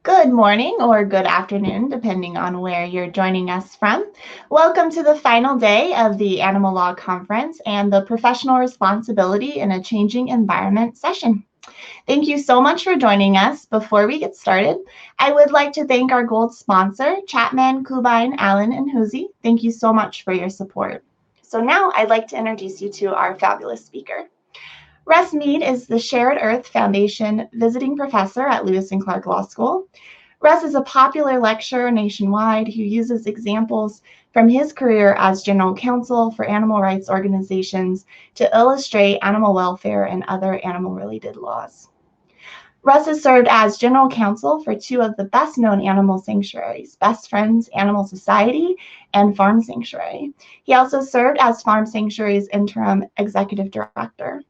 Good morning or good afternoon, depending on where you're joining us from. Welcome to the final day of the Animal Law Conference and the Professional Responsibility in a Changing Environment session. Thank you so much for joining us. Before we get started, I would like to thank our gold sponsor, Chapman, Kubine, Allen, and Hoosie. Thank you so much for your support. So now I'd like to introduce you to our fabulous speaker. Russ Mead is the Shared Earth Foundation visiting professor at Lewis and Clark Law School. Russ is a popular lecturer nationwide who uses examples from his career as general counsel for animal rights organizations to illustrate animal welfare and other animal-related laws. Russ has served as general counsel for two of the best-known animal sanctuaries, Best Friends Animal Society and Farm Sanctuary. He also served as Farm Sanctuary's interim executive director.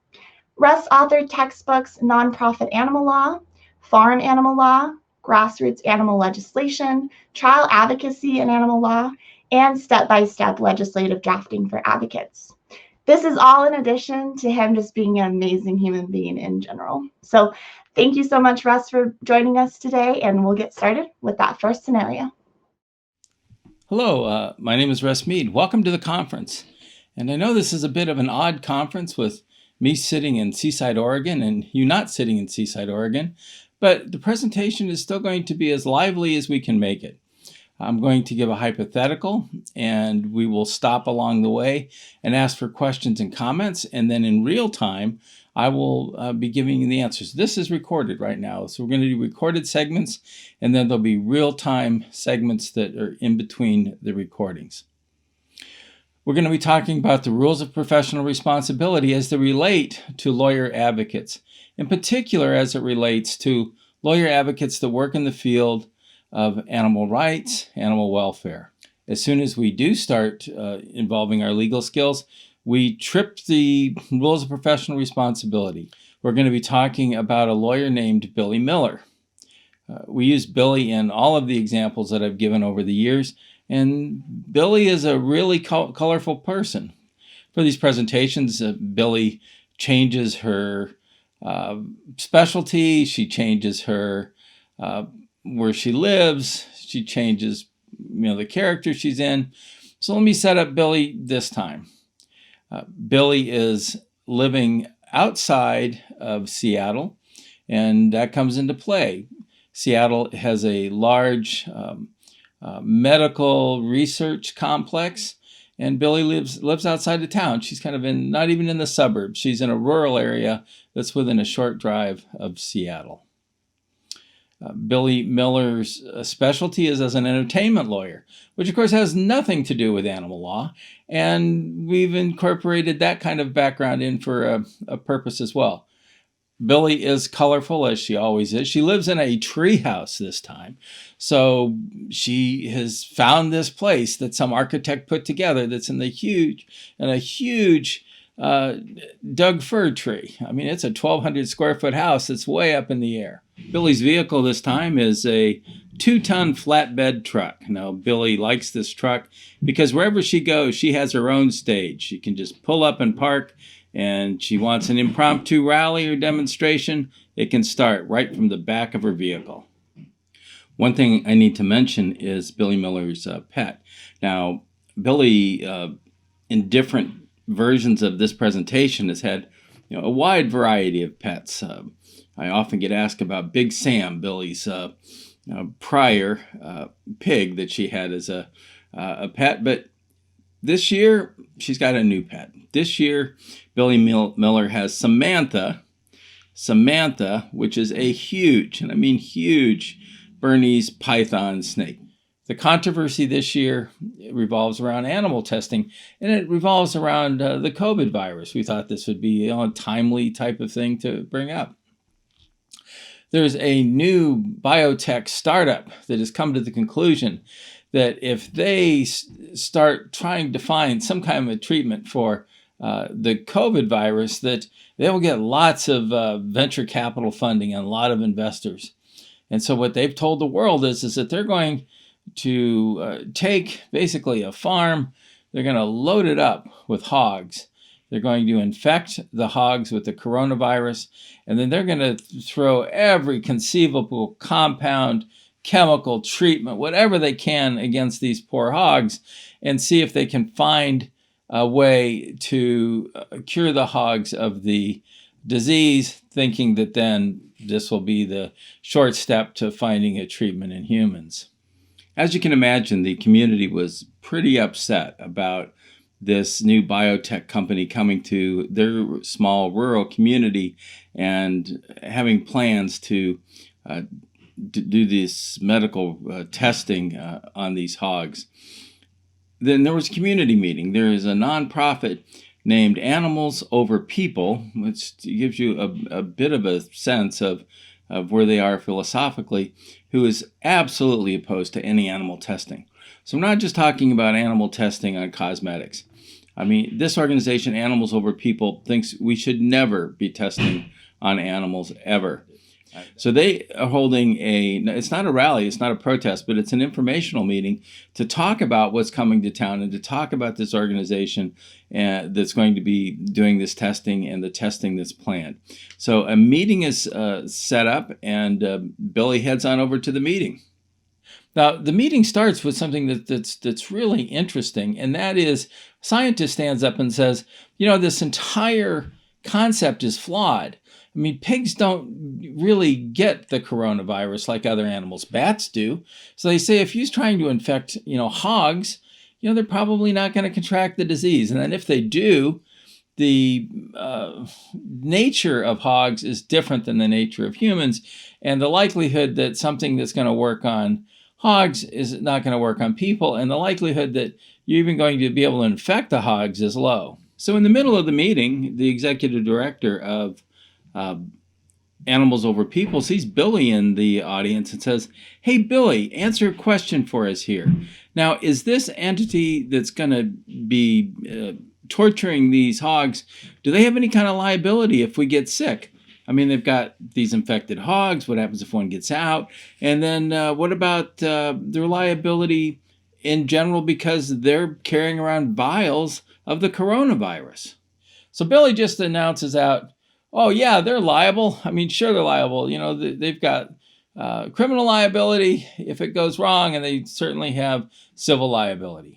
Russ authored textbooks Nonprofit Animal Law, Farm Animal Law, Grassroots Animal Legislation, Trial Advocacy in Animal Law, and Step-by-Step Legislative Drafting for Advocates. This is all in addition to him just being an amazing human being in general. So thank you so much, Russ, for joining us today, and we'll get started with that first scenario. Hello, my name is Russ Mead. Welcome to the conference. And I know this is a bit of an odd conference with me sitting in Seaside, Oregon, and you not sitting in Seaside, Oregon, but the presentation is still going to be as lively as we can make it. I'm going to give a hypothetical, and we will stop along the way and ask for questions and comments, and then in real time, I will be giving you the answers. This is recorded right now, so we're going to do recorded segments, and then there'll be real-time segments that are in between the recordings. We're going to be talking about the rules of professional responsibility as they relate to lawyer advocates, in particular as it relates to lawyer advocates that work in the field of animal rights, animal welfare. As soon as we do start involving our legal skills, we trip the rules of professional responsibility. We're going to be talking about a lawyer named Billy Miller. We use Billy in all of the examples that I've given over the years, and Billy is a really colorful person. For these presentations, Billy changes her specialty, she changes her where she lives, she changes the character she's in. So let me set up Billy this time. Billy is living outside of Seattle, and that comes into play. Seattle has a large medical research complex, and Billy lives outside of town. She's kind of not even in the suburbs. She's in a rural area that's within a short drive of Seattle. Billy Miller's specialty is as an entertainment lawyer, which of course has nothing to do with animal law, and we've incorporated that kind of background in for a purpose as well. Billy is colorful, as she always is. She lives in a tree house this time, so she has found this place that some architect put together that's in a huge Doug fir tree. I mean, it's a 1,200 square foot house that's way up in the air. Billy's vehicle this time is a 2-ton flatbed truck. Now, Billy likes this truck because wherever she goes, she has her own stage. She can just pull up and park, and she wants an impromptu rally or demonstration, it can start right from the back of her vehicle. One thing I need to mention is Billy Miller's pet. Now, Billy, in different versions of this presentation, has had a wide variety of pets. I often get asked about Big Sam, Billy's prior pig that she had as a pet, but this year she's got a new pet. This year, Billy Miller has Samantha, which is a huge, and I mean huge, Bernese python snake. The controversy this year revolves around animal testing, and it revolves around the COVID virus. We thought this would be a timely type of thing to bring up. There's a new biotech startup that has come to the conclusion that if they start trying to find some kind of a treatment for the COVID virus, that they will get lots of venture capital funding and a lot of investors. And so what they've told the world is that they're going to take basically a farm, they're going to load it up with hogs, They're going to infect the hogs with the coronavirus, and then they're going to throw every conceivable compound, chemical treatment, whatever they can against these poor hogs, and see if they can find a way to cure the hogs of the disease, thinking that then this will be the short step to finding a treatment in humans. As you can imagine, the community was pretty upset about this new biotech company coming to their small rural community and having plans to do this medical testing on these hogs. Then there was a community meeting. There is a nonprofit named Animals Over People, which gives you a bit of a sense of where they are philosophically, who is absolutely opposed to any animal testing. So I'm not just talking about animal testing on cosmetics. I mean, this organization, Animals Over People, thinks we should never be testing on animals ever. So they are holding it's not a rally, it's not a protest, but it's an informational meeting to talk about what's coming to town and to talk about this organization that's going to be doing this testing and the testing that's planned. So a meeting is set up, and Billy heads on over to the meeting. Now, the meeting starts with something that's really interesting, and that is a scientist stands up and says, this entire concept is flawed. I mean, pigs don't really get the coronavirus like other animals. Bats do. So they say if he's trying to infect, hogs, they're probably not going to contract the disease. And then if they do, the nature of hogs is different than the nature of humans. And the likelihood that something that's going to work on hogs is not going to work on people. And the likelihood that you're even going to be able to infect the hogs is low. So in the middle of the meeting, the executive director of Animals Over People sees Billy in the audience and says, "Hey, Billy, answer a question for us here. Now, is this entity that's going to be torturing these hogs, do they have any kind of liability if we get sick? I mean, they've got these infected hogs. What happens if one gets out? And then what about their liability in general because they're carrying around vials of the coronavirus?" So Billy just announces out, "Oh, yeah, they're liable. I mean, sure, they're liable. They've got criminal liability if it goes wrong, and they certainly have civil liability."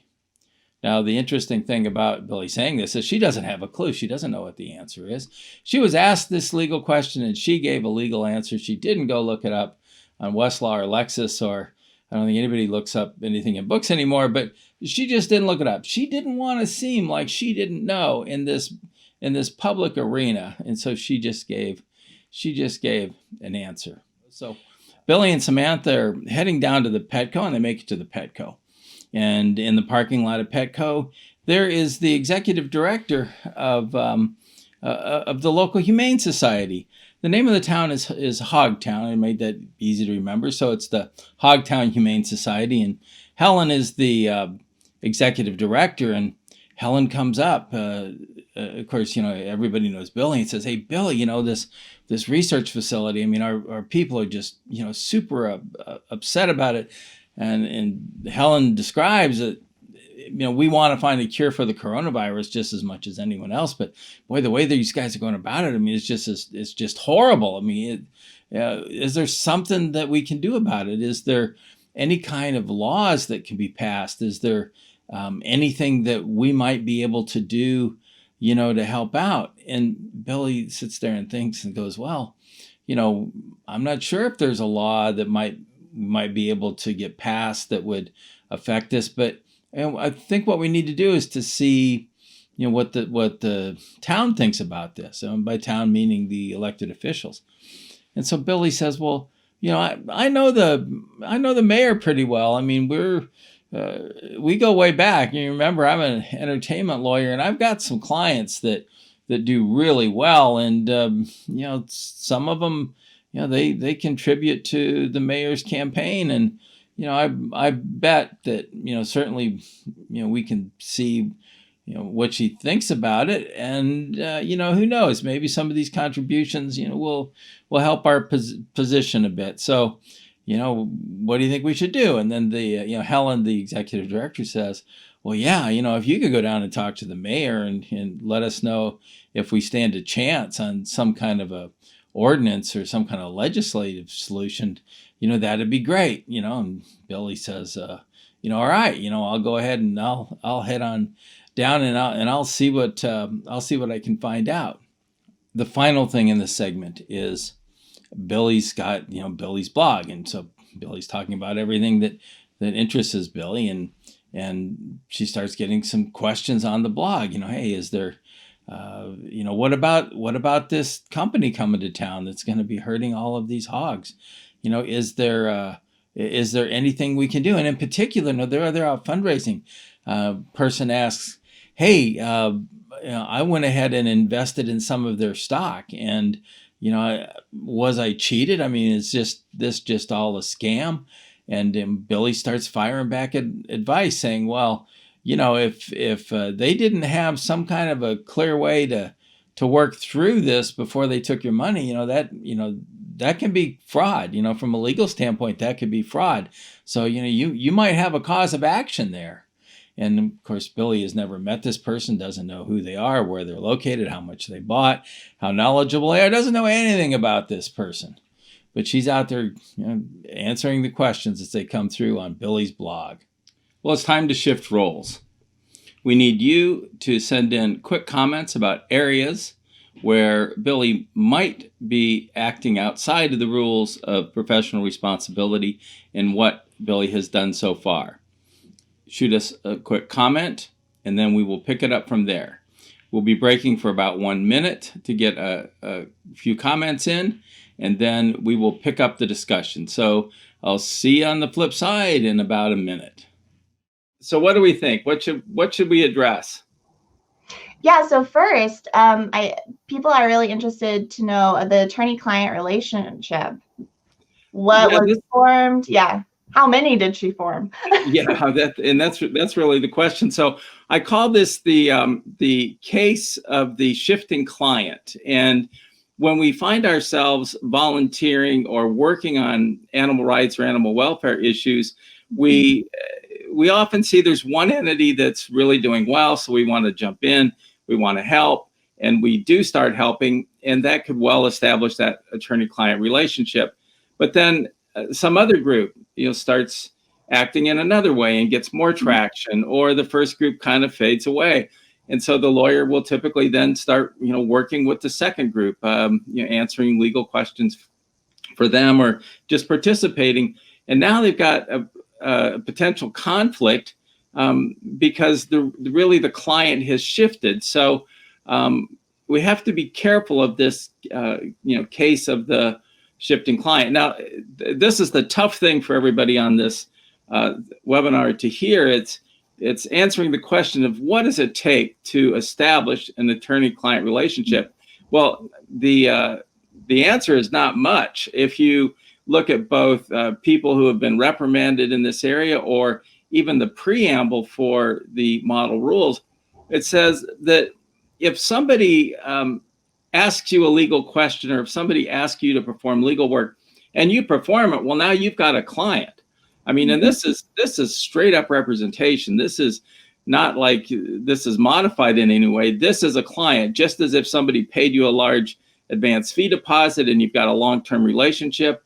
Now, the interesting thing about Billy saying this is she doesn't have a clue. She doesn't know what the answer is. She was asked this legal question, and she gave a legal answer. She didn't go look it up on Westlaw or Lexis, or I don't think anybody looks up anything in books anymore, but she just didn't look it up. She didn't want to seem like she didn't know in this public arena, and so she just gave an answer. So Billy and Samantha are heading down to the Petco, and they make it to the Petco. And in the parking lot of Petco, there is the executive director of the local Humane Society. The name of the town is Hogtown. I made that easy to remember. So it's the Hogtown Humane Society, and Helen is the executive director. And Helen comes up. Of course, everybody knows Billy, and says, "Hey, Billy, this research facility. I mean, our people are just super upset about it." And Helen describes that we want to find a cure for the coronavirus just as much as anyone else. But boy, the way these guys are going about it, I mean, it's just horrible. I mean, is there something that we can do about it? Is there any kind of laws that can be passed? Is there anything that we might be able to do, to help out? And Billy sits there and thinks and goes, "Well, I'm not sure if there's a law that might be able to get passed that would affect this, but I think what we need to do is to see, what the town thinks about this. And by town meaning the elected officials." And so Billy says, "Well, I know the mayor pretty well. I mean, we go way back. You remember, I'm an entertainment lawyer, and I've got some clients that do really well, and some of them." They contribute to the mayor's campaign, and I bet that certainly we can see what she thinks about it, and who knows, maybe some of these contributions will help our position a bit. So what do you think we should do? And then the Helen, the executive director, says, well, yeah, if you could go down and talk to the mayor and let us know if we stand a chance on some kind of a ordinance or some kind of legislative solution, that'd be great. And Billy says, all right, I'll go ahead and I'll head on down and I'll see what I can find out. The final thing in this segment is Billy's got, Billy's blog. And so Billy's talking about everything that interests Billy, and she starts getting some questions on the blog. Hey, is there, what about this company coming to town that's going to be hurting all of these hogs? Is there anything we can do? And in particular, they're out fundraising. Person asks, hey, I went ahead and invested in some of their stock, and was I cheated? I mean, is this just all a scam? And Billy starts firing back advice, saying, well, if they didn't have some kind of a clear way to work through this before they took your money, that can be fraud. From a legal standpoint, that could be fraud. So you might have a cause of action there. And of course, Billy has never met this person, doesn't know who they are, where they're located, how much they bought, how knowledgeable they are, doesn't know anything about this person. But she's out there answering the questions as they come through on Billy's blog. Well, it's time to shift roles. We need you to send in quick comments about areas where Billy might be acting outside of the rules of professional responsibility and what Billy has done so far. Shoot us a quick comment, and then we will pick it up from there. We'll be breaking for about 1 minute to get a few comments in, and then we will pick up the discussion. So I'll see you on the flip side in about a minute. So what do we think? What should we address? Yeah, so first, people are really interested to know the attorney-client relationship. What was formed? Yeah. How many did she form? Yeah, that's really the question. So I call this the case of the shifting client. And when we find ourselves volunteering or working on animal rights or animal welfare issues, we often see there's one entity that's really doing well, so we want to jump in, we want to help, and we do start helping, and that could well establish that attorney-client relationship. But then some other group, starts acting in another way and gets more traction, or the first group kind of fades away. And so the lawyer will typically then start, working with the second group, answering legal questions for them or just participating. And now they've got a potential conflict because really the client has shifted. So we have to be careful of this, case of the shifting client. Now, this is the tough thing for everybody on this webinar to hear. It's answering the question of what does it take to establish an attorney-client relationship? Well, the answer is not much. If you look at both people who have been reprimanded in this area or even the preamble for the model rules, it says that if somebody asks you a legal question, or if somebody asks you to perform legal work and you perform it, well, now you've got a client. I mean, and this is straight up representation. This is not like this is modified in any way. This is a client, just as if somebody paid you a large advance fee deposit and you've got a long-term relationship,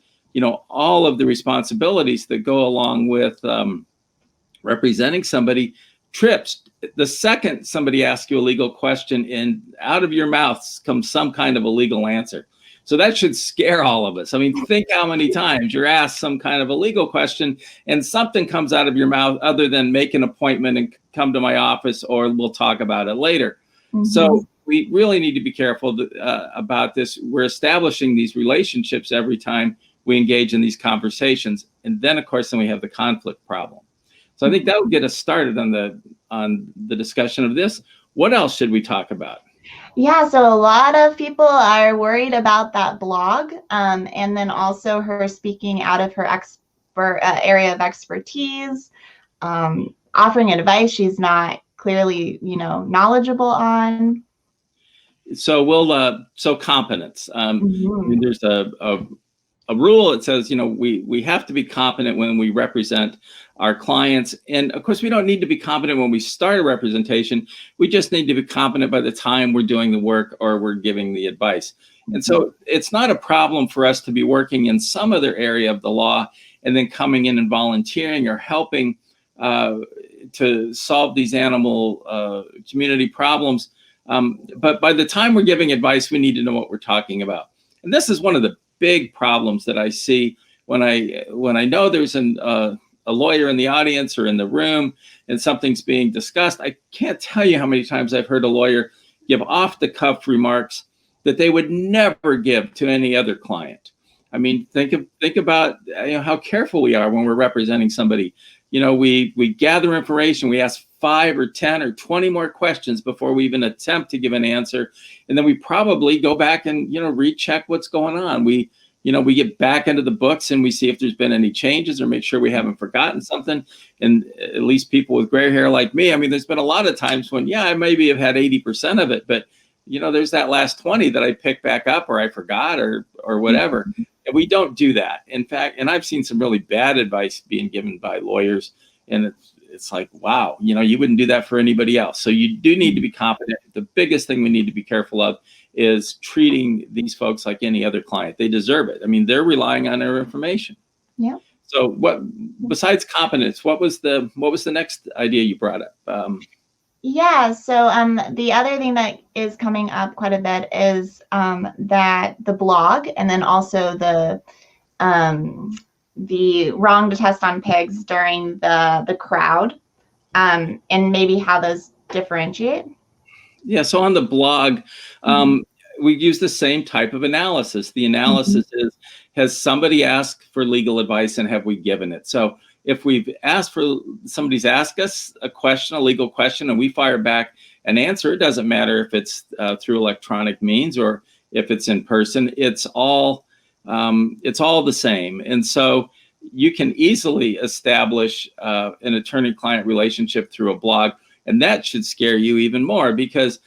all of the responsibilities that go along with representing somebody trips the second somebody asks you a legal question and out of your mouth comes some kind of a legal answer. So that should scare all of us. I mean, think how many times you're asked some kind of a legal question and something comes out of your mouth other than make an appointment and come to my office or we'll talk about it later. Mm-hmm. So we really need to be careful about this. We're establishing these relationships every time we engage in these conversations. And then, of course, then we have the conflict problem. So I think that would get us started on the discussion of this. What else should we talk about? Yeah, so a lot of people are worried about that blog, and then also her speaking out of her area of expertise, offering advice she's not clearly, knowledgeable on. So so competence. Mm-hmm. I mean, there's a a rule. It says, we have to be competent when we represent our clients. And of course, we don't need to be competent when we start a representation. We just need to be competent by the time we're doing the work or we're giving the advice. And so it's not a problem for us to be working in some other area of the law and then coming in and volunteering or helping to solve these animal community problems. But by the time we're giving advice, we need to know what we're talking about. And this is one of the big problems that I see when I know there's a lawyer in the audience or in the room and something's being discussed. I can't tell you how many times I've heard a lawyer give off-the-cuff remarks that they would never give to any other client. I mean, think about how careful we are when we're representing somebody. We gather information, we ask 5 or 10 or 20 more questions before we even attempt to give an answer. And then we probably go back and, recheck what's going on. We get back into the books and we see if there's been any changes or make sure we haven't forgotten something. And at least people with gray hair like me, I mean, there's been a lot of times when, I maybe have had 80% of it, but there's that last 20 that I pick back up or I forgot or whatever. And we don't do that. In fact, and I've seen some really bad advice being given by lawyers. And it's like, wow, you wouldn't do that for anybody else. So you do need to be competent. The biggest thing we need to be careful of is treating these folks like any other client. They deserve it. I mean, they're relying on their information. Yeah. So besides competence, what was the next idea you brought up? Yeah, so the other thing that is coming up quite a bit is that the blog, and then also the wrong to test on pigs during the crowd, and maybe how those differentiate. Yeah, so on the blog, we use the same type of analysis. The analysis is, has somebody asked for legal advice and have we given it? So if somebody's asked us a question, a legal question, and we fire back an answer, it doesn't matter if it's through electronic means or if it's in person, it's all the same. And so you can easily establish an attorney-client relationship through a blog, and that should scare you even more because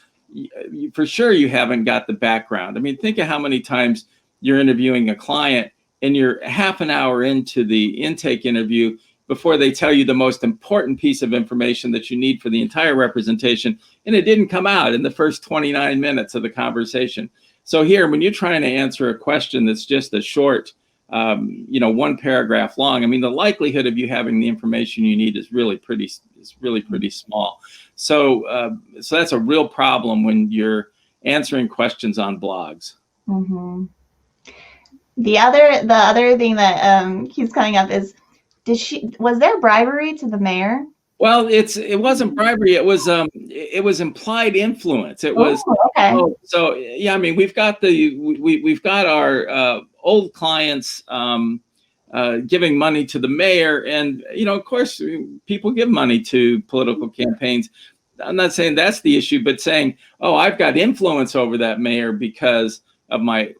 for sure you haven't got the background. I mean, think of how many times you're interviewing a client and you're half an hour into the intake interview before they tell you the most important piece of information that you need for the entire representation, and it didn't come out in the first 29 minutes of the conversation. So here, when you're trying to answer a question that's just a short, one paragraph long, I mean, the likelihood of you having the information you need is really pretty small. So that's a real problem when you're answering questions on blogs. Mm-hmm. The other thing that keeps coming up is, was there bribery to the mayor? Well, it wasn't bribery. It was implied influence. It was okay. So yeah. I mean, we've got our old clients giving money to the mayor, and of course, people give money to political campaigns. I'm not saying that's the issue, but saying, oh, I've got influence over that mayor because of my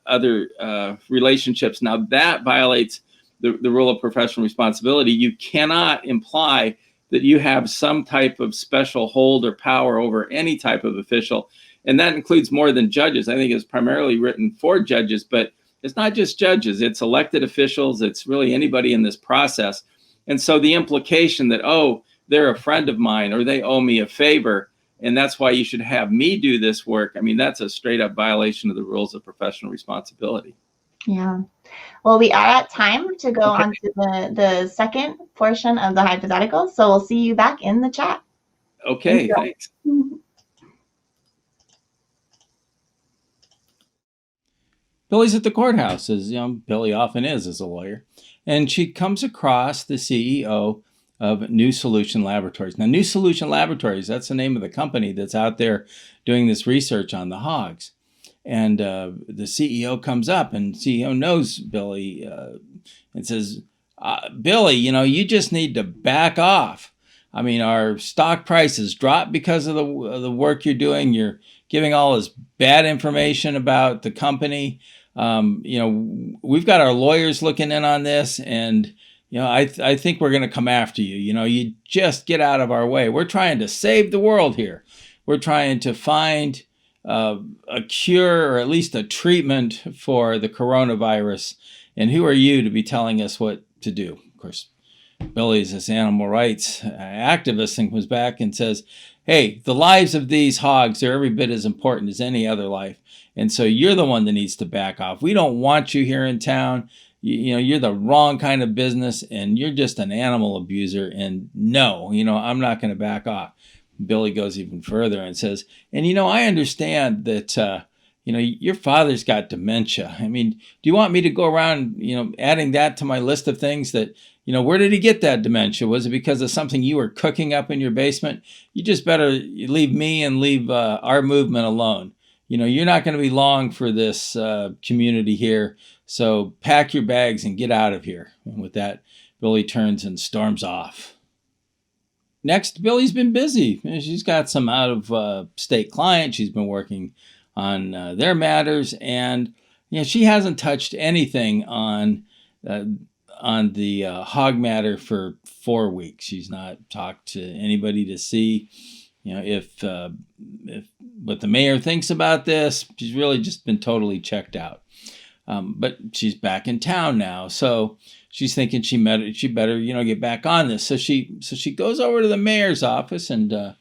other relationships. Now that violates the rule of professional responsibility. You cannot imply that you have some type of special hold or power over any type of official. And that includes more than judges. I think it's primarily written for judges, but it's not just judges, it's elected officials. It's really anybody in this process. And so the implication that, oh, they're a friend of mine or they owe me a favor, and that's why you should have me do this work. I mean, that's a straight up violation of the rules of professional responsibility. Yeah. Well, we are at time to go on to the second portion of the hypothetical. So we'll see you back in the chat. Okay, thanks. Billy's at the courthouse, as Billy often is as a lawyer. And she comes across the CEO of New Solution Laboratories. Now, New Solution Laboratories, that's the name of the company that's out there doing this research on the hogs. And the CEO comes up, and CEO knows Billy and says, Billy, you just need to back off. I mean, our stock prices dropped because of the work you're doing. You're giving all this bad information about the company. We've got our lawyers looking in on this, and I think we're going to come after you. You just get out of our way. We're trying to save the world here. We're trying to find a cure or at least a treatment for the coronavirus. And who are you to be telling us what to do? Of course, Billy's this animal rights activist and comes back and says, hey, the lives of these hogs are every bit as important as any other life. And so you're the one that needs to back off. We don't want you here in town. You're the wrong kind of business and you're just an animal abuser. And no, I'm not going to back off. Billy goes even further and says, and I understand that, your father's got dementia. I mean, do you want me to go around, adding that to my list of things that, where did he get that dementia? Was it because of something you were cooking up in your basement? You just better leave me and leave our movement alone. You're not going to be long for this community here. So pack your bags and get out of here. And with that, Billy turns and storms off. Next, Billy's been busy. She's got some out of state clients. She's been working on their matters. And she hasn't touched anything on the hog matter for 4 weeks. She's not talked to anybody to see if what the mayor thinks about this. She's really just been totally checked out. But she's back in town now, so she's thinking she better get back on this. So she goes over to the mayor's office and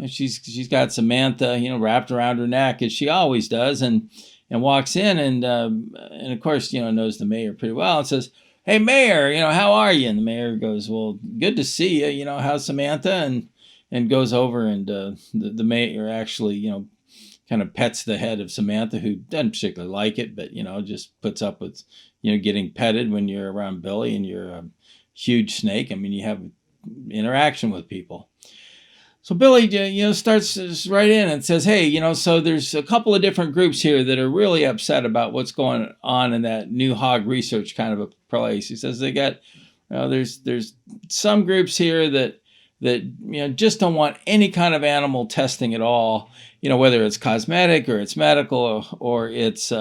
she's got Samantha wrapped around her neck as she always does, and walks in and of course knows the mayor pretty well and says, hey mayor, how are you? And the mayor goes, well, good to see you. How's Samantha? And goes over and the mayor actually kind of pets the head of Samantha, who doesn't particularly like it, but just puts up with getting petted when you're around Billy and you're a huge snake. I mean, you have interaction with people. So Billy starts right in and says, hey, so there's a couple of different groups here that are really upset about what's going on in that new hog research kind of a place. He says they got there's some groups here that just don't want any kind of animal testing at all, whether it's cosmetic or it's medical or it's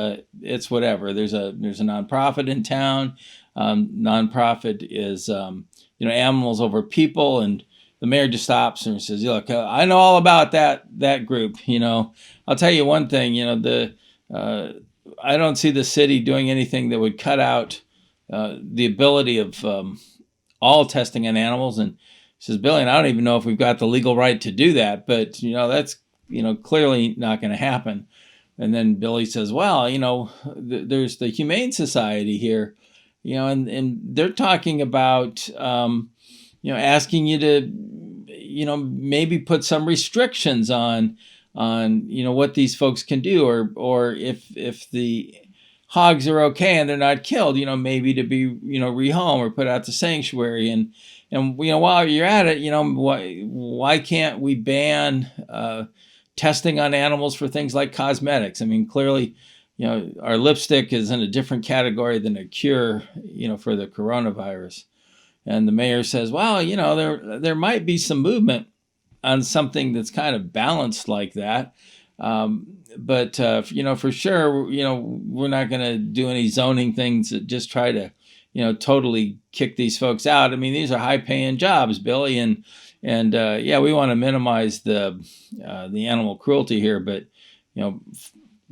whatever. There's a nonprofit in town. Nonprofit is Animals Over People, and the mayor just stops and says, look, I know all about that group. I'll tell you one thing, I don't see the city doing anything that would cut out the ability of all testing on animals. And he says, Billy, and I don't even know if we've got the legal right to do that, but that's clearly not going to happen. And then Billy says, well, there's the Humane Society here, and they're talking about asking you to maybe put some restrictions on what these folks can do, or if the hogs are okay and they're not killed, maybe to be rehome or put out to sanctuary. And while you're at it, why can't we ban testing on animals for things like cosmetics? I mean, clearly, our lipstick is in a different category than a cure, for the coronavirus. And the mayor says, well, there might be some movement on something that's kind of balanced like that. But for sure, we're not going to do any zoning things that just try to, totally kick these folks out. I mean, these are high-paying jobs, Billy, and we want to minimize the animal cruelty here, but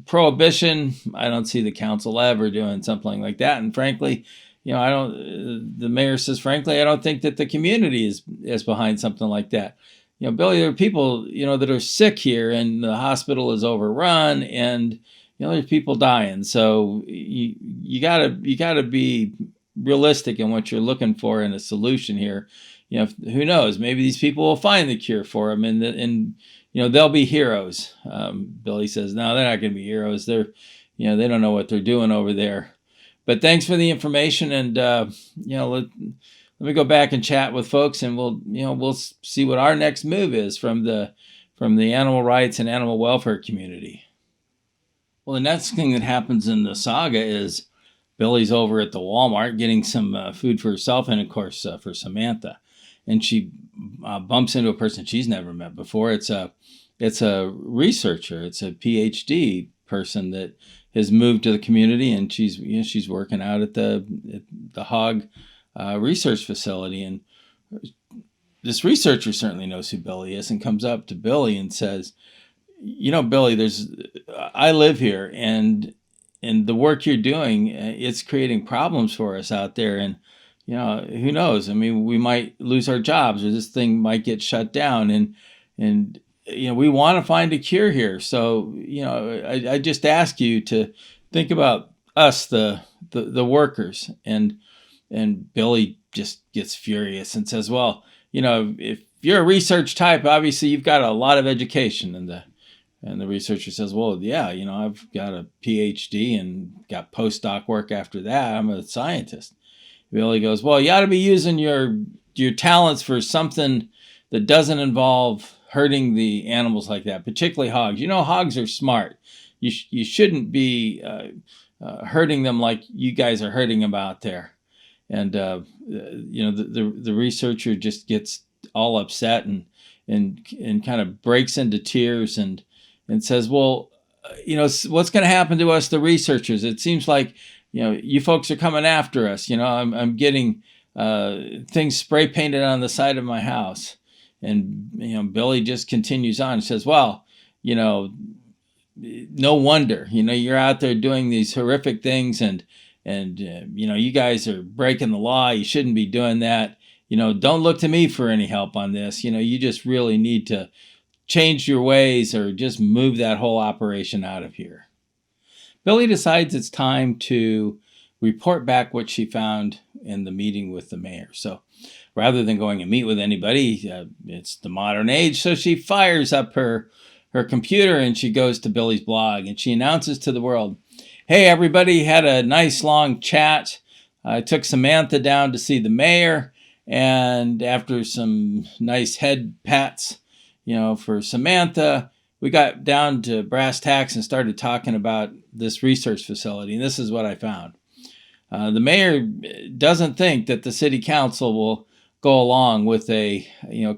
prohibition, I don't see the council ever doing something like that. And frankly, the mayor says, frankly, I don't think that the community is behind something like that. Billy, there are people, that are sick here and the hospital is overrun and, there's people dying. So you gotta be realistic in what you're looking for in a solution here. Who knows, maybe these people will find the cure for them and they'll be heroes. Billy says, no, they're not going to be heroes. They're, they don't know what they're doing over there. But thanks for the information, and let me go back and chat with folks, and we'll see what our next move is from the animal rights and animal welfare community. Well, the next thing that happens in the saga is Billy's over at the Walmart getting some food for herself and, of course, for Samantha, and she bumps into a person she's never met before. It's a researcher. It's a PhD person that has moved to the community, and she's working out at the hog research facility. And this researcher certainly knows who Billy is and comes up to Billy and says, Billy, I live here, and the work you're doing, it's creating problems for us out there. And, who knows? I mean, we might lose our jobs, or this thing might get shut down. And we want to find a cure here. So, I just ask you to think about us, the workers. And Billy just gets furious and says, well, if you're a research type, obviously you've got a lot of education. And the researcher says, well, yeah, I've got a PhD and got postdoc work after that. I'm a scientist. Billy goes, well, you ought to be using your talents for something that doesn't involve hurting the animals like that, particularly hogs. Hogs are smart. You shouldn't be hurting them like you guys are hurting them out there. And the researcher just gets all upset and kind of breaks into tears and says, well, what's going to happen to us, the researchers? It seems like, you folks are coming after us. I'm getting things spray painted on the side of my house. And, Billy just continues on and says, well, no wonder, you're out there doing these horrific things and you guys are breaking the law. You shouldn't be doing that. Don't look to me for any help on this. You just really need to change your ways or just move that whole operation out of here. Billy decides it's time to report back what she found in the meeting with the mayor. So rather than going and meet with anybody, it's the modern age. So she fires up her computer and she goes to Billy's blog and she announces to the world, hey, everybody, had a nice long chat. I took Samantha down to see the mayor, and after some nice head pats, for Samantha, we got down to brass tacks and started talking about this research facility. And this is what I found. The mayor doesn't think that the city council will go along with a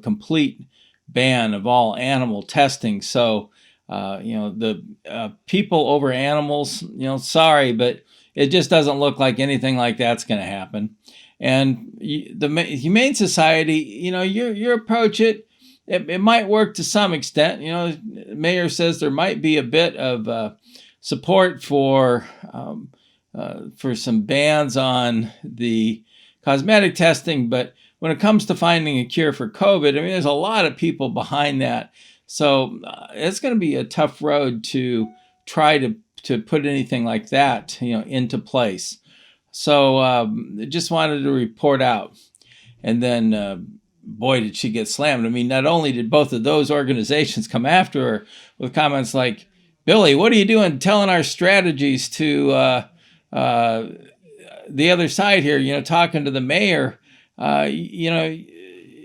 complete ban of all animal testing. So, the people over animals, sorry, but it just doesn't look like anything like that's going to happen. And the Humane Society, your approach, it might work to some extent. The mayor says there might be a bit of support for some bans on the cosmetic testing, but when it comes to finding a cure for COVID, there's a lot of people behind that. So it's going to be a tough road to try to put anything like that, into place. So just wanted to report out. And then, boy, did she get slammed. Not only did both of those organizations come after her with comments like, Billy, what are you doing telling our strategies to the other side here, talking to the mayor,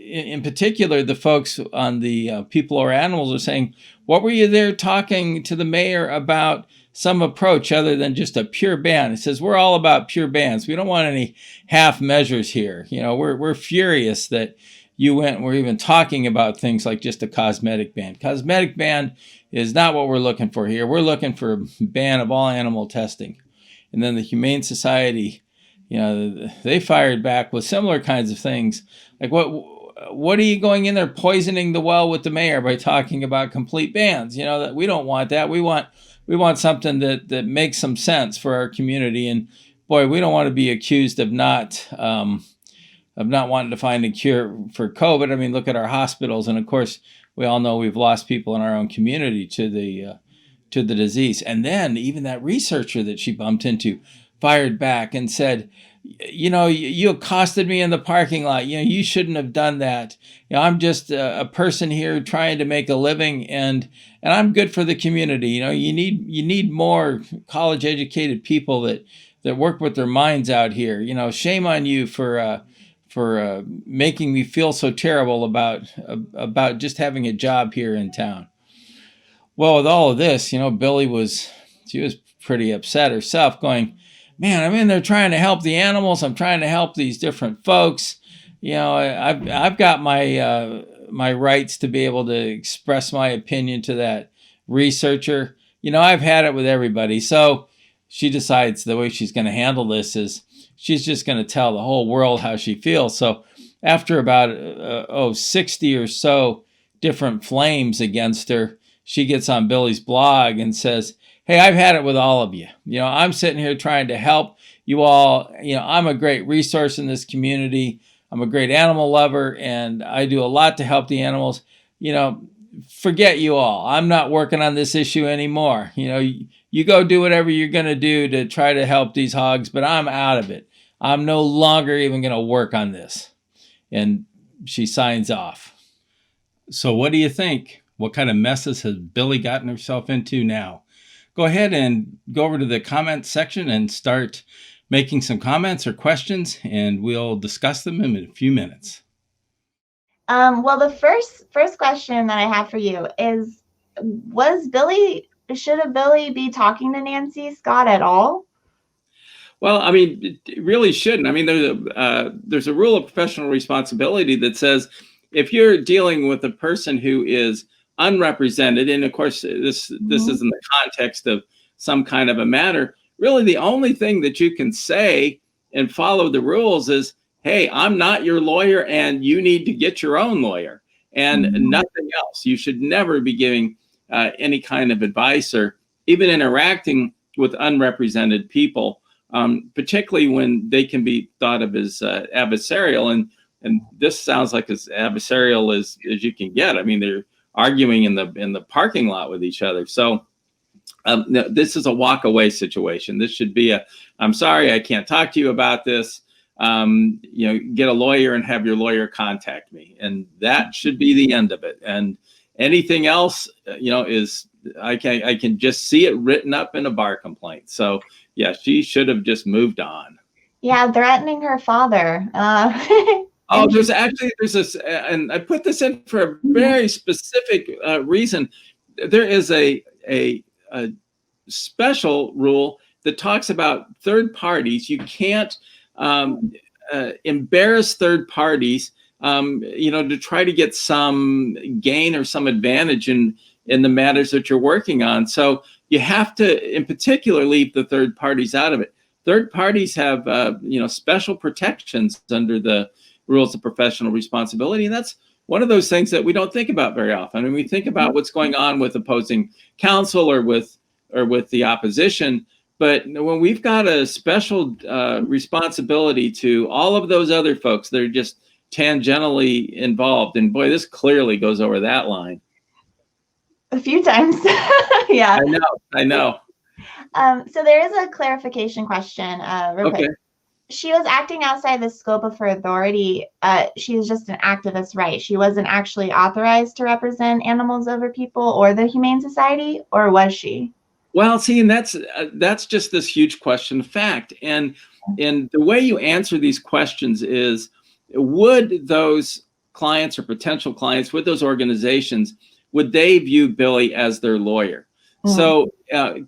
in particular, the folks on the People or Animals are saying, what were you there talking to the mayor about some approach other than just a pure ban? It says, we're all about pure bans. We don't want any half measures here. We're furious that we're even talking about things like just a cosmetic ban. Cosmetic ban is not what we're looking for here. We're looking for a ban of all animal testing. And then the Humane Society, they fired back with similar kinds of things. Like, what are you going in there poisoning the well with the mayor by talking about complete bans? That we don't want that. We want something that makes some sense for our community. And boy, we don't want to be accused of not wanting to find a cure for COVID. Look at our hospitals, and of course, we all know we've lost people in our own community to the disease. And then even that researcher that she bumped into fired back and said, you accosted me in the parking lot. You shouldn't have done that. I'm just a person here trying to make a living, and I'm good for the community. You need more college educated people that work with their minds out here. Shame on you for making me feel so terrible about just having a job here in town. Well, with all of this, Billy was pretty upset herself, going, man, I'm in there trying to help the animals. I'm trying to help these different folks. I've got my rights to be able to express my opinion to that researcher. I've had it with everybody. So she decides the way she's going to handle this is she's just going to tell the whole world how she feels. So after about 60 or so different flames against her, she gets on Billy's blog and says, "Hey, I've had it with all of you. I'm sitting here trying to help you all. I'm a great resource in this community. I'm a great animal lover, and I do a lot to help the animals. Forget you all. I'm not working on this issue anymore. You go do whatever you're going to do to try to help these hogs, but I'm out of it. I'm no longer even going to work on this." And she signs off. So what do you think? What kind of messes has Billy gotten herself into now? Go ahead and go over to the comment section and start making some comments or questions, and we'll discuss them in a few minutes. Well, the first question that I have for you is, should Billy be talking to Nancy Scott at all? Well, I mean, it really shouldn't. I mean, there's a rule of professional responsibility that says if you're dealing with a person who is unrepresented, and of course, this is in the context of some kind of a matter, really the only thing that you can say and follow the rules is, "Hey, I'm not your lawyer, and you need to get your own lawyer," and nothing else. You should never be giving any kind of advice or even interacting with unrepresented people. Particularly when they can be thought of as adversarial, and this sounds like as adversarial as you can get. I mean, they're arguing in the parking lot with each other. So no, this is a walk away situation. This should be "I'm sorry, I can't talk to you about this. Get a lawyer and have your lawyer contact me," and that should be the end of it. And anything else, is I can just see it written up in a bar complaint. So yeah, she should have just moved on. Yeah, threatening her father. Oh, there's this, and I put this in for a very specific reason. There is a special rule that talks about third parties. You can't embarrass third parties, to try to get some gain or some advantage in the matters that you're working on. So you have to, in particular, leave the third parties out of it. Third parties have, special protections under the rules of professional responsibility. And that's one of those things that we don't think about very often. I mean, we think about what's going on with opposing counsel or with the opposition. But when we've got a special responsibility to all of those other folks that are just tangentially involved, and boy, this clearly goes over that line. A few times. Yeah. I know. So there is a clarification question. Okay. She was acting outside the scope of her authority. She was just an activist, right? She wasn't actually authorized to represent Animals Over People or the Humane Society, or was she? Well, see, and that's just this huge question of fact. And the way you answer these questions is, would those clients or potential clients with those organizations, would they view Billy as their lawyer? So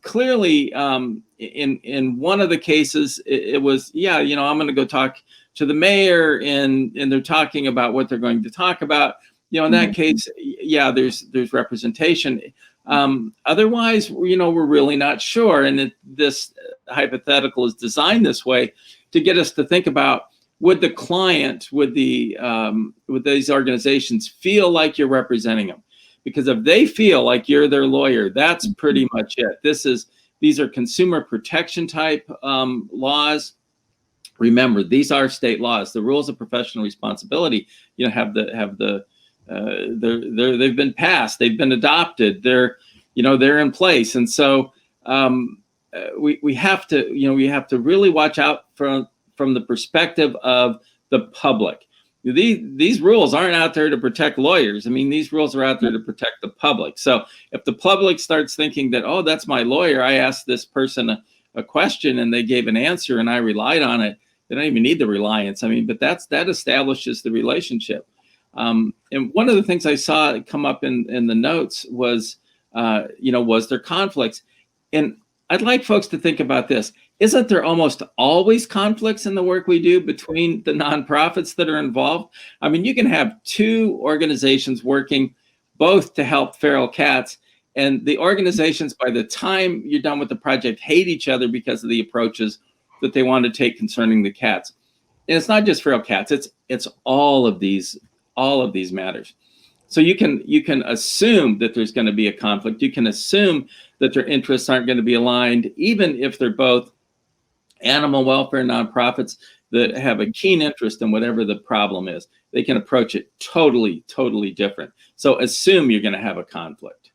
clearly, in one of the cases, it was, I'm going to go talk to the mayor, and they're talking about what they're going to talk about. In that case, there's representation. Otherwise, we're really not sure. And this hypothetical is designed this way to get us to think about, would the client, would these organizations feel like you're representing them? Because if they feel like you're their lawyer, that's pretty much it. These are consumer protection type laws. Remember, these are state laws. The rules of professional responsibility, they've been passed, they've been adopted, they're in place, and so we have to really watch out from the perspective of the public. These rules aren't out there to protect lawyers. I mean, these rules are out there to protect the public. So if the public starts thinking that, oh, that's my lawyer, I asked this person a question and they gave an answer and I relied on it, they don't even need the reliance. I mean, but that establishes the relationship. And one of the things I saw come up in the notes was, was there conflicts? And I'd like folks to think about this. Isn't there almost always conflicts in the work we do between the nonprofits that are involved? I mean, you can have two organizations working both to help feral cats, and the organizations, by the time you're done with the project, hate each other because of the approaches that they want to take concerning the cats. And it's not just feral cats, it's all of these matters. So you can assume that there's going to be a conflict. You can assume that their interests aren't going to be aligned, even if they're both animal welfare nonprofits that have a keen interest in whatever the problem is. They can approach it totally different. So assume you're going to have a conflict.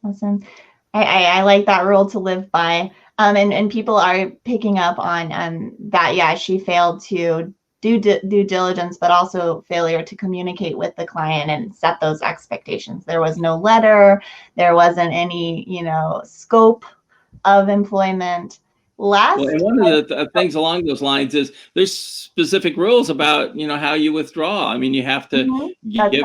Awesome. I like that rule to live by. And people are picking up on that. Yeah, she failed to do due diligence, but also failure to communicate with the client and set those expectations. There was no letter. There wasn't any, scope of employment. Well, and one of the things along those lines is there's specific rules about how you withdraw. I mean, you have to give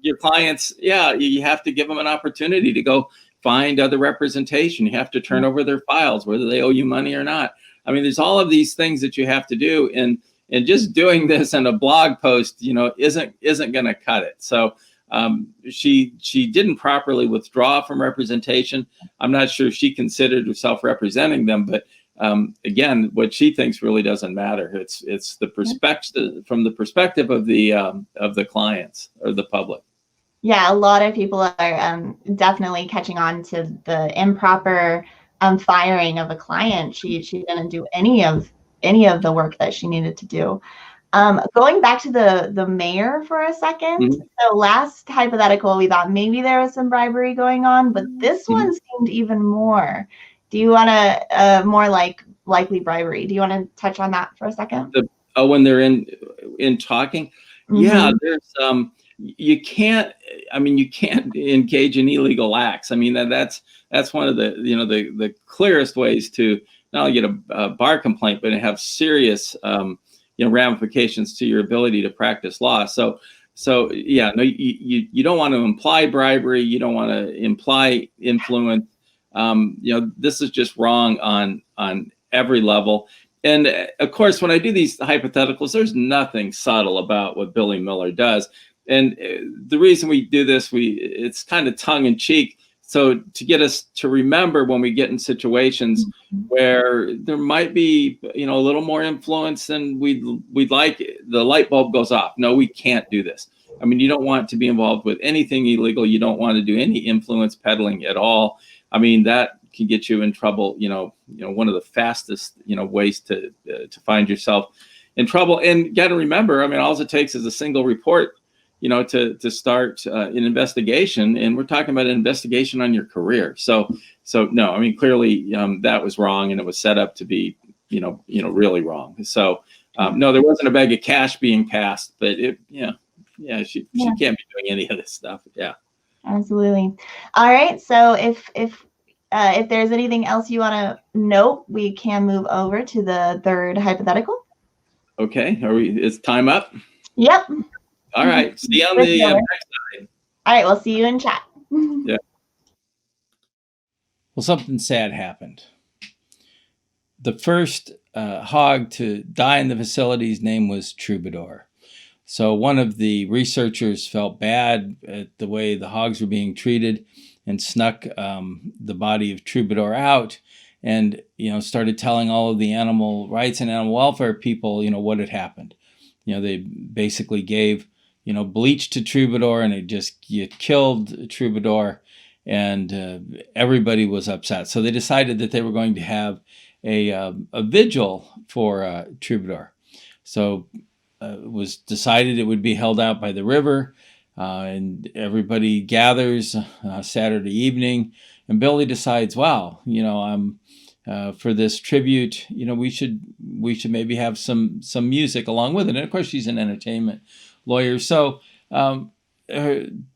your clients, you have to give them an opportunity to go find other representation. You have to turn over their files, whether they owe you money or not. I mean, there's all of these things that you have to do, and just doing this in a blog post, isn't going to cut it. So she didn't properly withdraw from representation. I'm not sure she considered herself representing them, but again, what she thinks really doesn't matter. It's the perspective from the perspective of the clients or the public. Yeah, a lot of people are definitely catching on to the improper firing of a client. She didn't do any of the work that she needed to do. Going back to the mayor for a second. So last hypothetical, we thought maybe there was some bribery going on, but this one seemed even more. Do you want to more likely bribery? Do you want to touch on that for a second? When they're in talking, yeah, there's you can't engage in illegal acts. I mean, that's one of the the clearest ways to not only get a bar complaint, but to have serious ramifications to your ability to practice law. So yeah, no, you don't want to imply bribery. You don't want to imply influence. This is just wrong on every level. And of course, when I do these hypotheticals, there's nothing subtle about what Billy Miller does. And the reason we do this, it's kind of tongue in cheek. So to get us to remember when we get in situations where there might be, a little more influence than we'd like, the light bulb goes off. No, we can't do this. I mean, you don't want to be involved with anything illegal. You don't want to do any influence peddling at all. I mean, that can get you in trouble. One of the fastest, ways to find yourself in trouble. And got to remember, I mean, all it takes is a single report to start an investigation, and we're talking about an investigation on your career. So no, I mean, clearly that was wrong, and it was set up to be, really wrong. So no, there wasn't a bag of cash being passed, but she can't be doing any of this stuff. Yeah, absolutely. All right. So if there's anything else you want to note, we can move over to the third hypothetical. Okay. Is time up? Yep. All right. See you on the next side. All right. We'll see you in chat. Yeah. Well, something sad happened. The first hog to die in the facility's name was Troubadour. So one of the researchers felt bad at the way the hogs were being treated and snuck the body of Troubadour out and, started telling all of the animal rights and animal welfare people, what had happened. They basically gave bleach to Troubadour, and you killed Troubadour, and everybody was upset. So they decided that they were going to have a vigil for Troubadour. So it was decided it would be held out by the river, and everybody gathers Saturday evening, and Billy decides, wow, for this tribute, we should maybe have some music along with it. And of course, she's an entertainment lawyer, so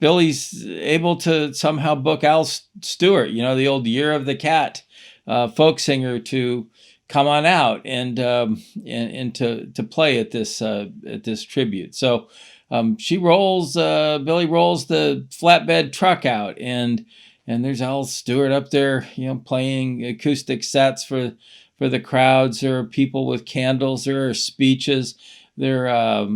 Billy's able to somehow book Al Stewart, the old Year of the Cat folk singer, to come on out and to play at this tribute. So Billy rolls the flatbed truck out, and there's Al Stewart up there, playing acoustic sets for the crowds. There are people with candles. There are speeches. There are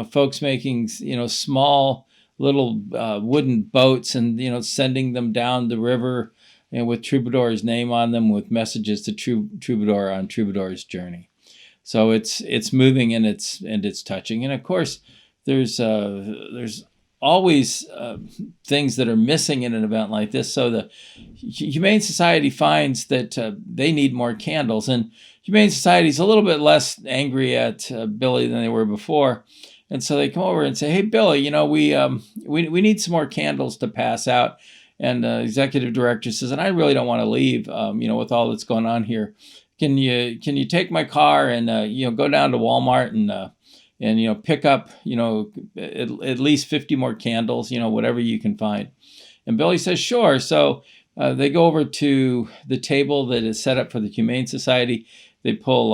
folks making small little wooden boats and sending them down the river, with Troubadour's name on them, with messages to Troubadour on Troubadour's journey. So it's moving and it's touching. And of course, there's always things that are missing in an event like this. So the Humane Society finds that they need more candles, and Humane Society is a little bit less angry at Billy than they were before. And so they come over and say, "Hey, Billy, we need some more candles to pass out." And the executive director says, "And I really don't want to leave, with all that's going on here. Can you take my car and go down to Walmart and pick up at least 50 more candles, whatever you can find." And Billy says, "Sure." So they go over to the table that is set up for the Humane Society. They pull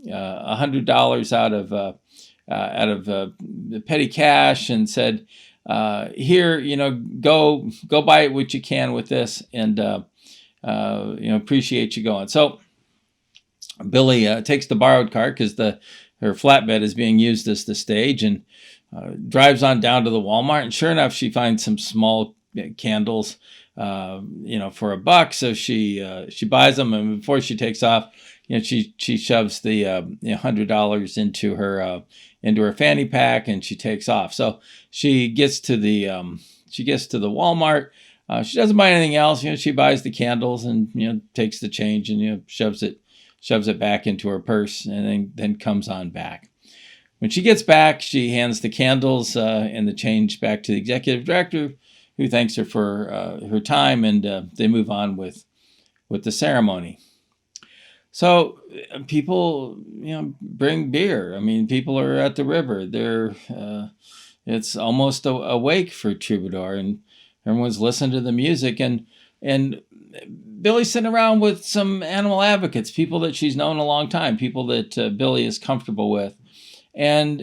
$100 out of the petty cash and said, "Here, go buy what you can with this, and appreciate you going." So Billy takes the borrowed car because her flatbed is being used as the stage, and drives on down to the Walmart. And sure enough, she finds some small candles, for $1. So she buys them, and before she takes off, she shoves the $100 into her fanny pack, and she takes off. So she gets to the Walmart. She doesn't buy anything else. She buys the candles and takes the change and shoves it back into her purse, and then comes on back. When she gets back, she hands the candles and the change back to the executive director, who thanks her for her time, and they move on with the ceremony. So people, bring beer. I mean, people are at the river. It's almost a wake for Troubadour, and everyone's listening to the music, and Billy's sitting around with some animal advocates, people that she's known a long time, people that Billy is comfortable with. And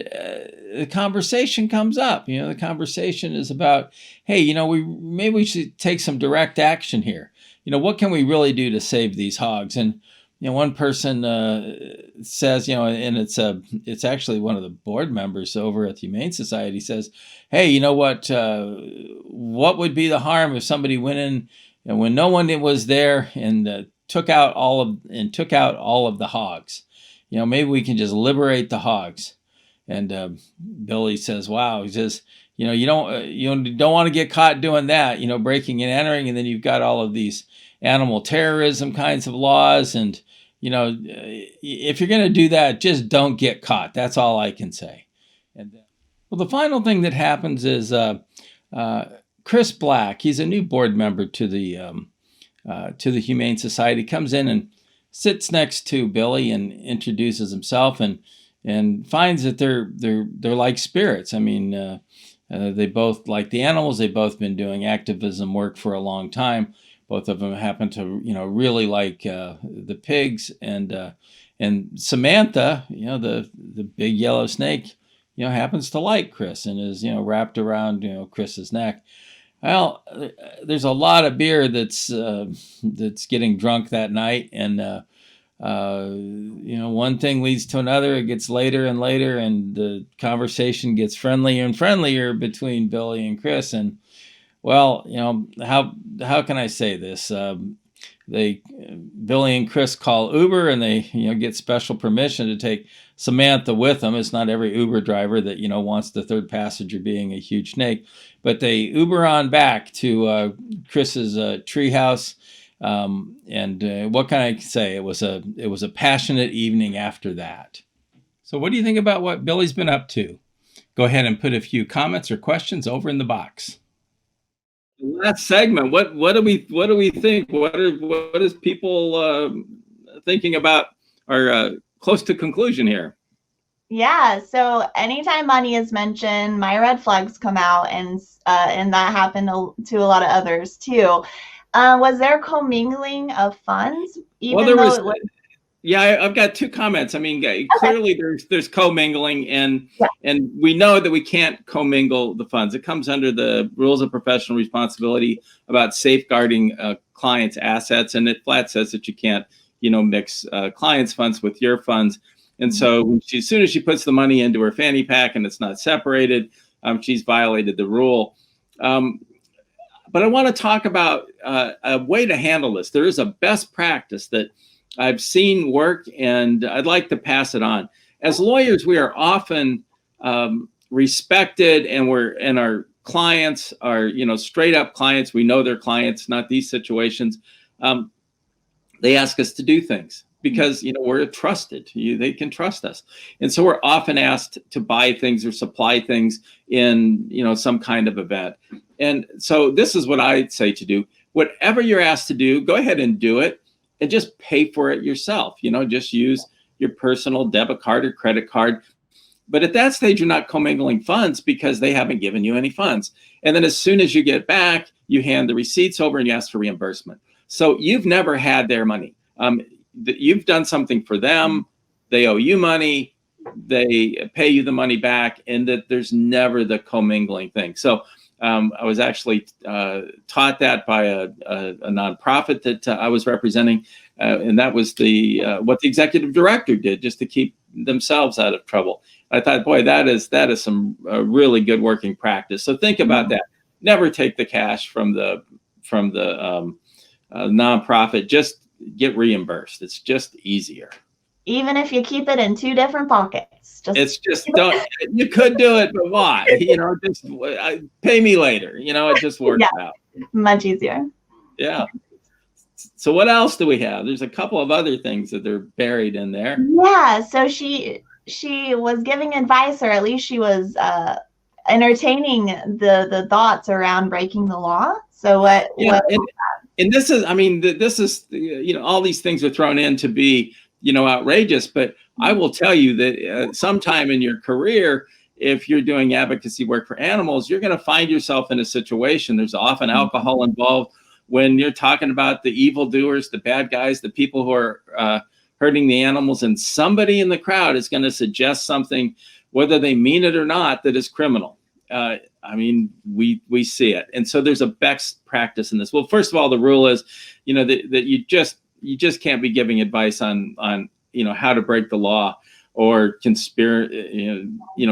the conversation comes up. The conversation is about, hey, we should take some direct action here. What can we really do to save these hogs? And one person says, and it's actually one of the board members over at the Humane Society says, "Hey, what would be the harm if somebody went in and when no one was there and took out all of the hogs? Maybe we can just liberate the hogs." And Billy says, "Wow," he says, you don't want to get caught doing that, breaking and entering, and then you've got all of these animal terrorism kinds of laws, and if you're going to do that, just don't get caught. That's all I can say. And well, the final thing that happens is Chris Black. He's a new board member to the Humane Society. Comes in and sits next to Billy and introduces himself, and finds that they're like spirits. I mean, they both like the animals. They've both been doing activism work for a long time. Both of them happen to really like the pigs, and Samantha, the big yellow snake, happens to like Chris and is wrapped around Chris's neck. Well, there's a lot of beer that's getting drunk that night, and one thing leads to another. It gets later and later, and the conversation gets friendlier and friendlier between Billy and Chris. And well, how can I say this? Billy and Chris call Uber, and they get special permission to take Samantha with them. It's not every Uber driver that wants the third passenger being a huge snake, but they Uber on back to Chris's treehouse. And what can I say? It was a passionate evening after that. So what do you think about what Billy's been up to? Go ahead and put a few comments or questions over in the box. Last segment. What do we think? What is people thinking about our close to conclusion here? Yeah, so anytime money is mentioned, my red flags come out, and that happened to a lot of others too. Was there commingling of funds? Yeah, I've got two comments. I mean, clearly there's commingling, and we know that we can't commingle the funds. It comes under the rules of professional responsibility about safeguarding clients' assets, and it flat says that you can't, mix clients' funds with your funds. And so as soon as she puts the money into her fanny pack and it's not separated, she's violated the rule. But I want to talk about a way to handle this. There is a best practice that I've seen work, and I'd like to pass it on. As lawyers, we are often respected, and our clients are, straight up clients. We know they're clients, not these situations. They ask us to do things because, we're trusted. They can trust us. And so we're often asked to buy things or supply things in, some kind of event. And so this is what I'd say to do. Whatever you're asked to do, go ahead and do it and just pay for it yourself. Just use your personal debit card or credit card. But at that stage, you're not commingling funds because they haven't given you any funds. And then as soon as you get back, you hand the receipts over and you ask for reimbursement. So you've never had their money. You've done something for them. They owe you money. They pay you the money back, and that there's never the commingling thing. So I was actually taught that by a nonprofit that I was representing, and that was what the executive director did just to keep themselves out of trouble. I thought, boy, that is some really good working practice. So think about that. Never take the cash from the nonprofit. Just get reimbursed. It's just easier. Even if you keep it in 2 different pockets. Don't. You could do it, but why? Just pay me later. It just works out. Much easier. Yeah. So what else do we have? There's a couple of other things that are buried in there. Yeah. So she was giving advice, or at least she was entertaining the thoughts around breaking the law. So what? And this is, all these things are thrown in to be, outrageous. But I will tell you that sometime in your career, if you're doing advocacy work for animals, you're going to find yourself in a situation. There's often alcohol involved when you're talking about the evildoers, the bad guys, the people who are hurting the animals, and somebody in the crowd is going to suggest something, whether they mean it or not, that is criminal. We see it. And so there's a best practice in this. Well, first of all, the rule is, that you just can't be giving advice on how to break the law or conspiracy,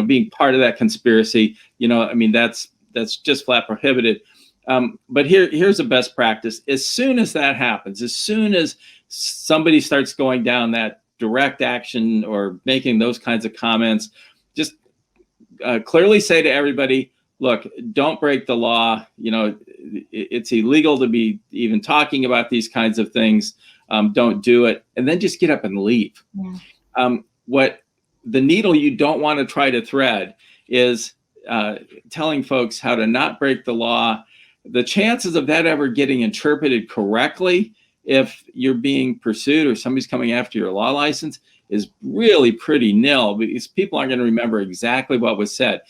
being part of that conspiracy. That's just flat prohibited. But here's a best practice. As soon as that happens, as soon as somebody starts going down that direct action or making those kinds of comments, just clearly say to everybody, look, don't break the law. It's illegal to be even talking about these kinds of things. Don't do it. And then just get up and leave. Yeah. What the needle you don't want to try to thread is telling folks how to not break the law. The chances of that ever getting interpreted correctly, if you're being pursued or somebody's coming after your law license, is really pretty nil, because people aren't going to remember exactly what was said.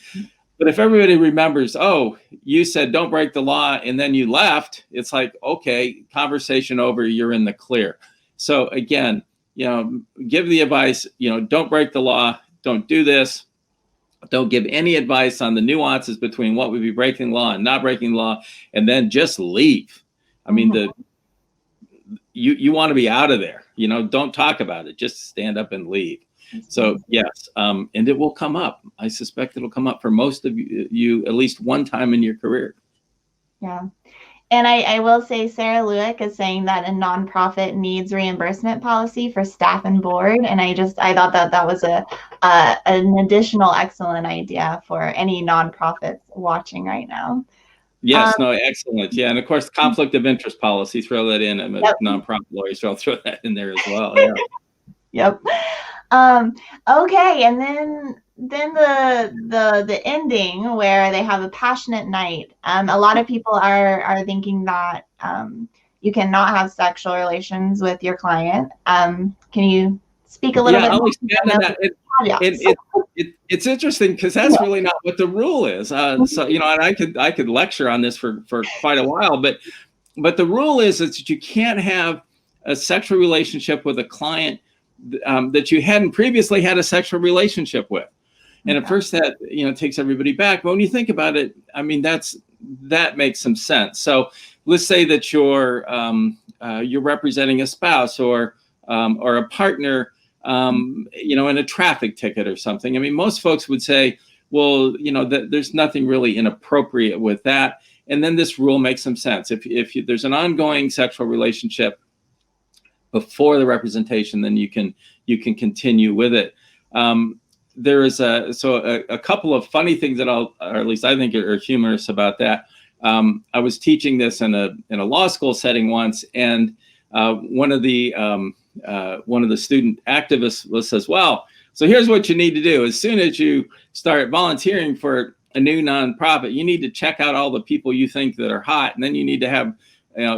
But if everybody remembers, oh, you said don't break the law and then you left, it's like, okay, conversation over, you're in the clear. So again, give the advice, don't break the law, don't do this. Don't give any advice on the nuances between what would be breaking law and not breaking law, and then just leave. You want to be out of there. Don't talk about it. Just stand up and leave. So yes, and it will come up. I suspect it'll come up for most of you at least one time in your career. Yeah. And I will say Sarah Lueck is saying that a nonprofit needs reimbursement policy for staff and board. And I thought that was an additional excellent idea for any nonprofits watching right now. Yes, excellent. Yeah. And of course, conflict of interest policy, throw that in. I'm a nonprofit lawyer, so I'll throw that in there as well. Yeah. Yep. Okay. And then the ending where they have a passionate night. A lot of people are thinking that you cannot have sexual relations with your client. Can you speak a little bit more? It's interesting because that's really not what the rule is. So and I could lecture on this for quite a while, but the rule is that you can't have a sexual relationship with a client that you hadn't previously had a sexual relationship with. And at first that, takes everybody back. But when you think about it, that makes some sense. So let's say that you're representing a spouse or a partner, in a traffic ticket or something. Most folks would say, well, there's nothing really inappropriate with that. And then this rule makes some sense. If there's an ongoing sexual relationship before the representation, then you can continue with it. there is a couple of funny things that or at least I think are humorous about that. I was teaching this in a law school setting once, and one of the student activists says, "Well, so here's what you need to do. As soon as you start volunteering for a new nonprofit, you need to check out all the people you think that are hot, and then you need to have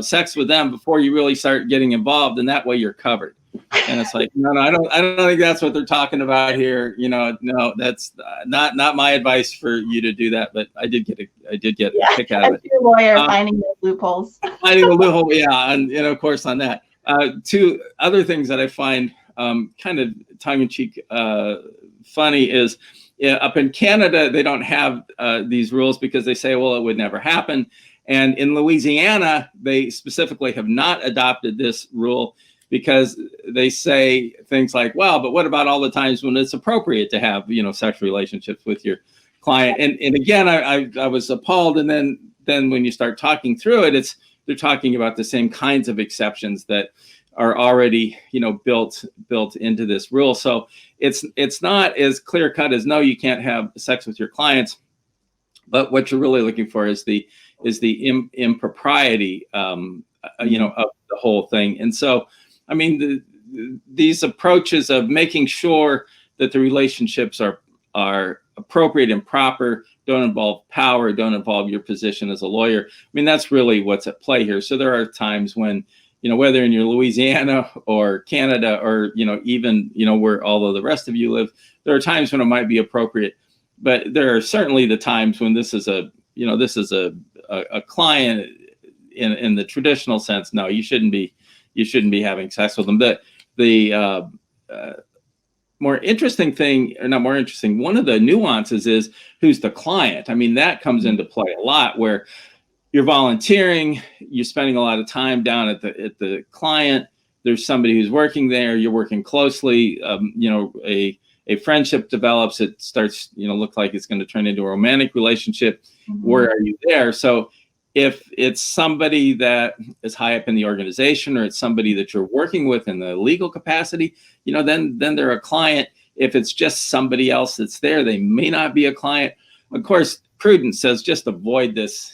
sex with them before you really start getting involved, and that way you're covered." And it's like, no, I don't think that's what they're talking about here. No, that's not my advice for you to do that. But I did get a kick out of it. Your lawyer finding those loopholes. Finding the loophole, yeah, and of course on that. Two other things that I find kind of tongue-in-cheek funny is up in Canada they don't have these rules because they say, well, it would never happen. And in Louisiana, they specifically have not adopted this rule because they say things like, well, but what about all the times when it's appropriate to have, sexual relationships with your client? And again, I was appalled. And then when you start talking through it, they're talking about the same kinds of exceptions that are already, built into this rule. So it's not as clear cut as, no, you can't have sex with your clients. But what you're really looking for is the impropriety, of the whole thing. And so, I mean, these approaches of making sure that the relationships are appropriate and proper, don't involve power, don't involve your position as a lawyer. I mean, that's really what's at play here. So there are times when, whether in your Louisiana or Canada or, even, where all of the rest of you live, there are times when it might be appropriate. But there are certainly the times when this is a client in the traditional sense. No, you shouldn't be having sex with them. But the more interesting thing, or not more interesting, one of the nuances is who's the client. I mean, that comes into play a lot where you're volunteering, you're spending a lot of time down at the client. There's somebody who's working there. You're working closely. A friendship develops. It starts, look like it's going to turn into a romantic relationship. Mm-hmm. Where are you there? So if it's somebody that is high up in the organization, or it's somebody that you're working with in the legal capacity, then they're a client. If it's just somebody else that's there, they may not be a client. Of course, prudence says just avoid this,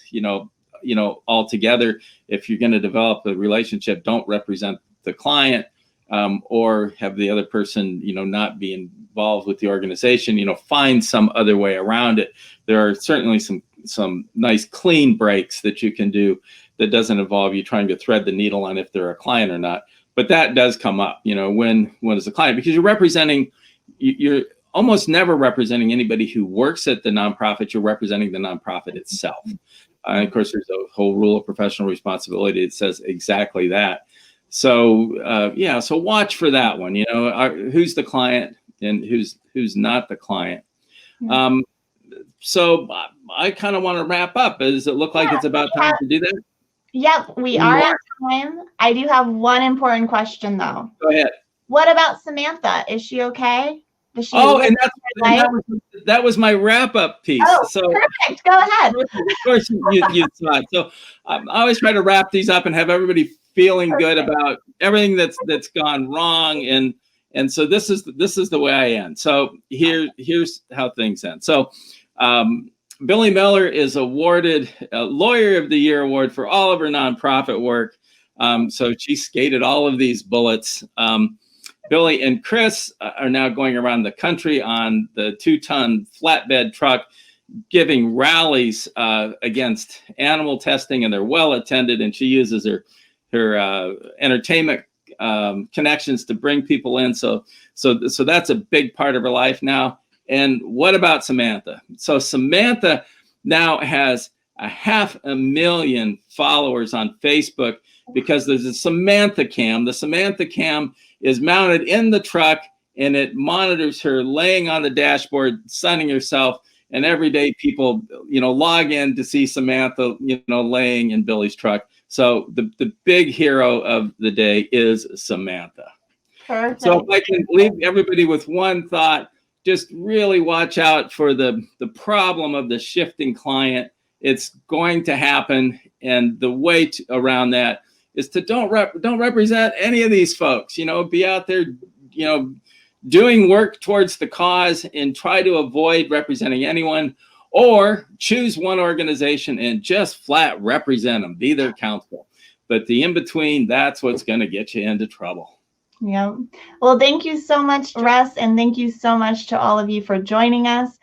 altogether. If you're going to develop a relationship, don't represent the client, or have the other person, not be involved with the organization. Find some other way around it. There are certainly some nice clean breaks that you can do that doesn't involve you trying to thread the needle on if they're a client or not. But that does come up, when is a client, because you're almost never representing anybody who works at the nonprofit. You're representing the nonprofit itself. Of course, there's a whole rule of professional responsibility that says exactly that. So so watch for that one. Who's the client and who's not the client. Mm-hmm. So I kind of want to wrap up. Does it look like it's about time to do that? Yep, we are at time. I do have one important question, though. Go ahead. What about Samantha? Is she okay? Does she that was my wrap-up piece. Oh, so perfect. Go ahead. Of course, you saw it. So I always try to wrap these up and have everybody feeling good about everything that's gone wrong, and so this is the way I end. So here's how things end. So Billie Miller is awarded a Lawyer of the Year award for all of her nonprofit work. So she skated all of these bullets. Billie and Chris are now going around the country on the 2-ton flatbed truck, giving rallies against animal testing, and they're well attended. And she uses her entertainment connections to bring people in. So that's a big part of her life now. And what about Samantha? So Samantha now has 500,000 followers on Facebook because there's a Samantha Cam. The Samantha Cam is mounted in the truck, and it monitors her laying on the dashboard, sunning herself. And every day people, log in to see Samantha, laying in Billie's truck. So the big hero of the day is Samantha. Perfect. So if I can leave everybody with one thought, just really watch out for the problem of the shifting client. It's going to happen. And the way around that is to don't represent any of these folks, be out there, doing work towards the cause and try to avoid representing anyone, or choose one organization and just flat represent them, be their counsel. But the in-between, that's what's going to get you into trouble. Yeah. Well, thank you so much, Russ, and thank you so much to all of you for joining us.